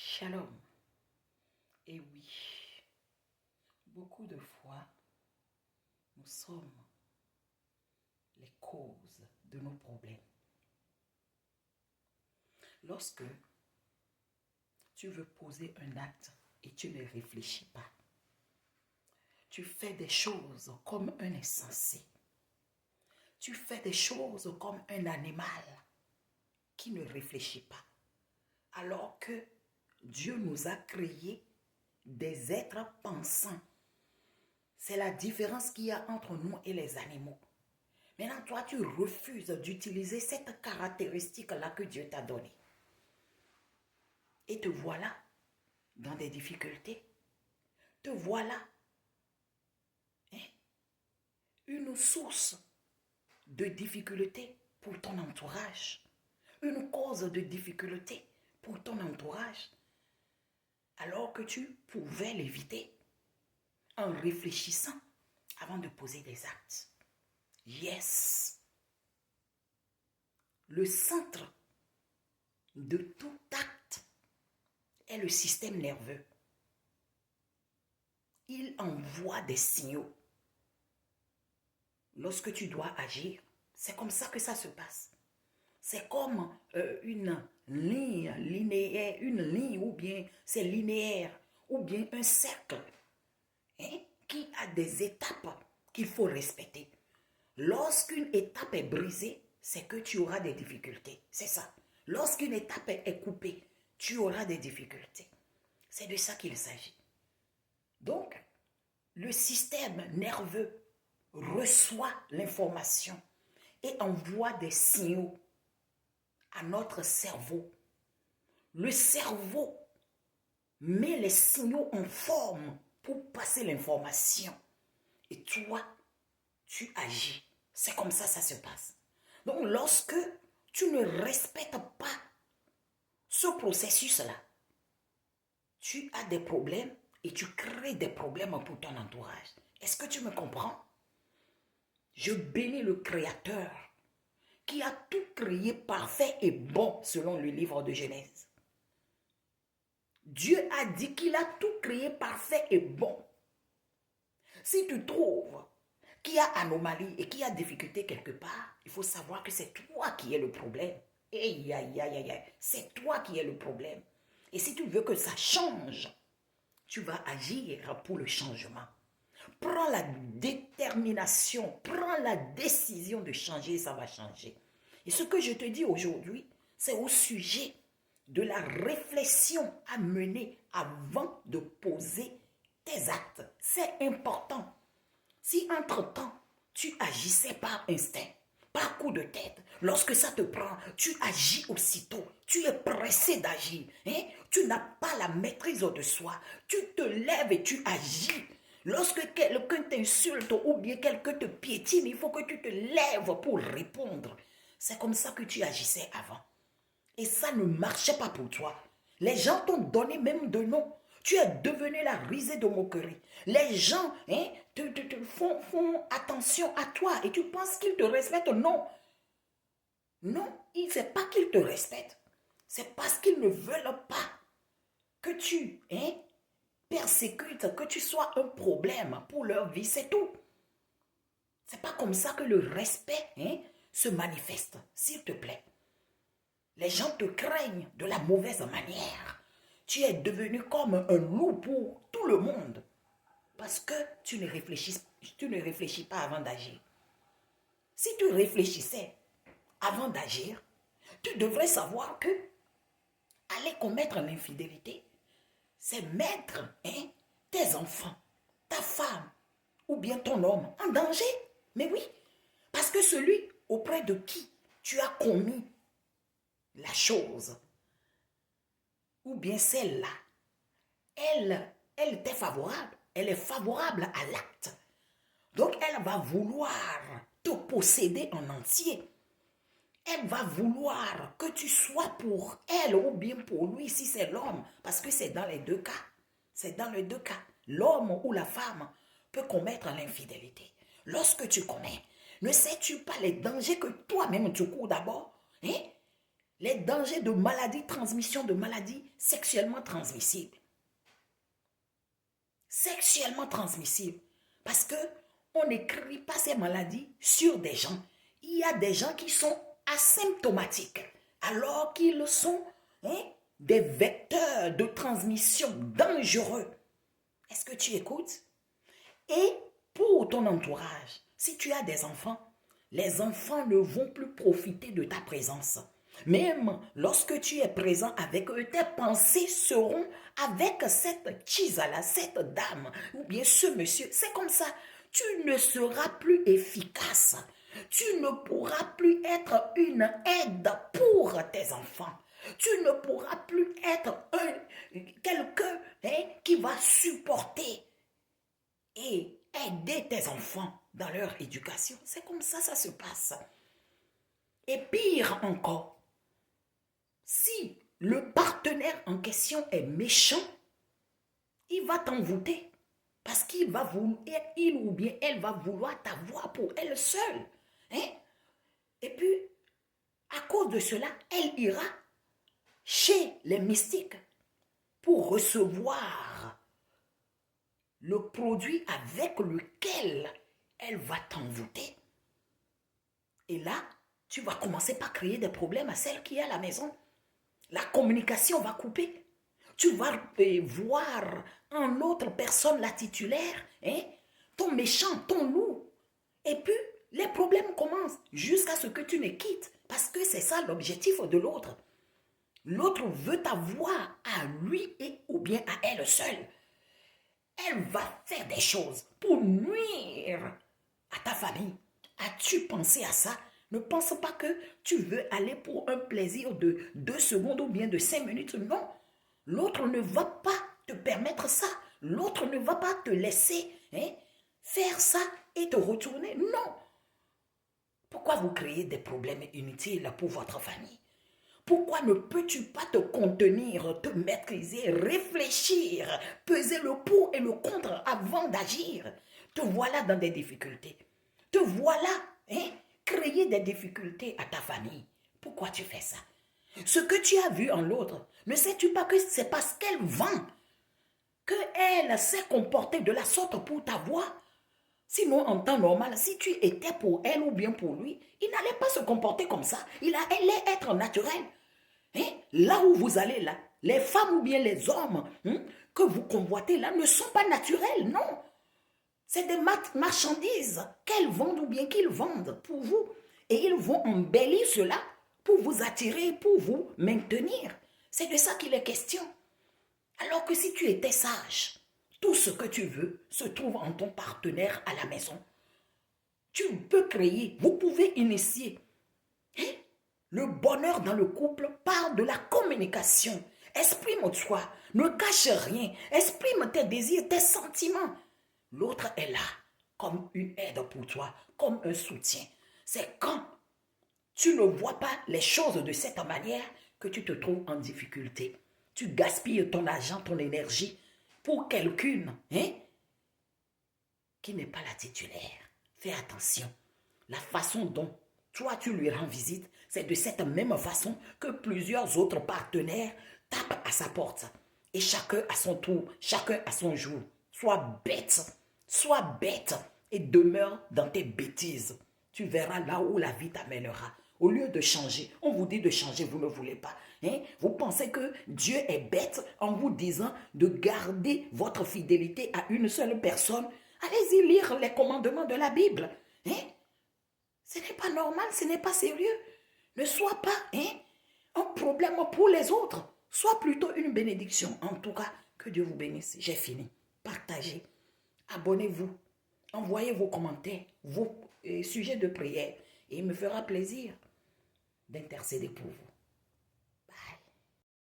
Shalom. Et oui, beaucoup de fois, nous sommes les causes de nos problèmes. Lorsque tu veux poser un acte et tu ne réfléchis pas, tu fais des choses comme un insensé. Tu fais des choses comme un animal qui ne réfléchit pas. Alors que Dieu nous a créés des êtres pensants. C'est la différence qu'il y a entre nous et les animaux. Maintenant, toi, tu refuses d'utiliser cette caractéristique-là que Dieu t'a donnée. Et te voilà dans des difficultés. Te voilà une source de difficultés pour ton entourage. Une cause de difficulté pour ton entourage. Alors que tu pouvais l'éviter en réfléchissant avant de poser des actes. Yes. Le centre de tout acte est le système nerveux. Il envoie des signaux. Lorsque tu dois agir, c'est comme ça que ça se passe. C'est comme une ligne linéaire, une ligne ou bien c'est linéaire, ou bien un cercle qui a des étapes qu'il faut respecter. Lorsqu'une étape est brisée, c'est que tu auras des difficultés. C'est ça. Lorsqu'une étape est coupée, tu auras des difficultés. C'est de ça qu'il s'agit. Donc, le système nerveux reçoit l'information et envoie des signaux à notre cerveau. Le cerveau met les signaux en forme pour passer l'information. Et toi, tu agis. C'est comme ça ça se passe. Donc, lorsque tu ne respectes pas ce processus-là, tu as des problèmes et tu crées des problèmes pour ton entourage. Est-ce que tu me comprends? Je bénis le Créateur qui a tout créé parfait et bon selon le livre de Genèse. Dieu a dit qu'il a tout créé parfait et bon. Si tu trouves qu'il y a anomalie et qu'il y a difficulté quelque part, il faut savoir que c'est toi qui es le problème. Aïe, aïe, aïe, aïe, c'est toi qui es le problème. Et si tu veux que ça change, tu vas agir pour le changement. Prends la détermination, prends la décision de changer et ça va changer. Et ce que je te dis aujourd'hui, c'est au sujet de la réflexion à mener avant de poser tes actes. C'est important. Si entre-temps, tu agissais par instinct, par coup de tête, lorsque ça te prend, tu agis aussitôt. Tu es pressé d'agir. Tu n'as pas la maîtrise de soi. Tu te lèves et tu agis. Lorsque quelqu'un t'insulte ou bien quelqu'un te piétine, il faut que tu te lèves pour répondre. C'est comme ça que tu agissais avant. Et ça ne marchait pas pour toi. Les gens t'ont donné même de nom. Tu es devenu la risée de moquerie. Les gens te font attention à toi et tu penses qu'ils te respectent. Non. Non, ce n'est pas qu'ils te respectent. C'est parce qu'ils ne veulent pas que tu persécutes, que tu sois un problème pour leur vie. C'est tout. Ce n'est pas comme ça que le respect se manifeste, s'il te plaît. Les gens te craignent de la mauvaise manière. Tu es devenu comme un loup pour tout le monde. Parce que tu ne réfléchis pas avant d'agir. Si tu réfléchissais avant d'agir, tu devrais savoir que aller commettre l'infidélité, c'est mettre tes enfants, ta femme ou bien ton homme en danger. Mais oui, parce que celui auprès de qui tu as commis la chose, ou bien celle-là, elle t'est favorable, elle est favorable à l'acte. Donc elle va vouloir te posséder en entier. Elle va vouloir que tu sois pour elle ou bien pour lui si c'est l'homme, parce que c'est dans les deux cas. C'est dans les deux cas. L'homme ou la femme peut commettre l'infidélité. Lorsque tu commets, ne sais-tu pas les dangers que toi-même tu cours d'abord? Les dangers de maladies, transmission de maladies sexuellement transmissibles. Sexuellement transmissibles. Parce que on n'écrit pas ces maladies sur des gens. Il y a des gens qui sont asymptomatiques, alors qu'ils sont des vecteurs de transmission dangereux. Est-ce que tu écoutes? Et pour ton entourage, si tu as des enfants, les enfants ne vont plus profiter de ta présence. Même lorsque tu es présent avec eux, tes pensées seront avec cette chisa-là, cette dame, ou bien ce monsieur. C'est comme ça. Tu ne seras plus efficace. Tu ne pourras plus être une aide pour tes enfants. Tu ne pourras plus être quelqu'un qui va supporter et aider tes enfants dans leur éducation. C'est comme ça, ça se passe. Et pire encore, si le partenaire en question est méchant, il va t'envoûter. Parce qu'il va vouloir, il ou bien elle va vouloir t'avoir pour elle seule. Et puis, à cause de cela, elle ira chez les mystiques pour recevoir le produit avec lequel elle va t'envoûter. Et là, tu vas commencer par créer des problèmes à celle qui est à la maison. La communication va couper. Tu vas voir en autre personne la titulaire, ton méchant, ton loup. Et puis, les problèmes commencent jusqu'à ce que tu ne quittes. Parce que c'est ça l'objectif de l'autre. L'autre veut t'avoir à lui et ou bien à elle seule. Elle va faire des choses pour nuire à ta famille. As-tu pensé à ça? Ne pense pas que tu veux aller pour un plaisir de 2 secondes ou bien de 5 minutes. Non. L'autre ne va pas te permettre ça. L'autre ne va pas te laisser faire ça et te retourner. Non. Pourquoi vous créez des problèmes inutiles pour votre famille? Pourquoi ne peux-tu pas te contenir, te maîtriser, réfléchir, peser le pour et le contre avant d'agir? Te voilà dans des difficultés. Te voilà créer des difficultés à ta famille. Pourquoi tu fais ça? Ce que tu as vu en l'autre, ne sais-tu pas que c'est parce qu'elle vend qu'elle s'est comportée de la sorte pour t'avoir? Sinon, en temps normal, si tu étais pour elle ou bien pour lui, il n'allait pas se comporter comme ça. Il allait être naturel. Là où vous allez là, les femmes ou bien les hommes que vous convoitez là ne sont pas naturels, non. C'est des marchandises qu'elles vendent ou bien qu'ils vendent pour vous. Et ils vont embellir cela pour vous attirer, pour vous maintenir. C'est de ça qu'il est question. Alors que si tu étais sage, tout ce que tu veux se trouve en ton partenaire à la maison. Tu peux créer, vous pouvez initier. Le bonheur dans le couple part de la communication. Exprime-toi, ne cache rien, exprime tes désirs, tes sentiments. L'autre est là comme une aide pour toi, comme un soutien. C'est quand tu ne vois pas les choses de cette manière que tu te trouves en difficulté. Tu gaspilles ton argent, ton énergie pour quelqu'une qui n'est pas la titulaire. Fais attention. La façon dont toi tu lui rends visite, c'est de cette même façon que plusieurs autres partenaires tapent à sa porte. Et chacun à son tour, chacun à son jour. Sois bête et demeure dans tes bêtises. Tu verras là où la vie t'amènera. Au lieu de changer, on vous dit de changer, vous ne voulez pas. Vous pensez que Dieu est bête en vous disant de garder votre fidélité à une seule personne. Allez-y lire les commandements de la Bible. Ce n'est pas normal, ce n'est pas sérieux. Ne sois pas un problème pour les autres. Sois plutôt une bénédiction. En tout cas, que Dieu vous bénisse. J'ai fini. Partagez. Abonnez-vous. Envoyez vos commentaires, vos sujets de prière. Et il me fera plaisir d'intercéder pour vous.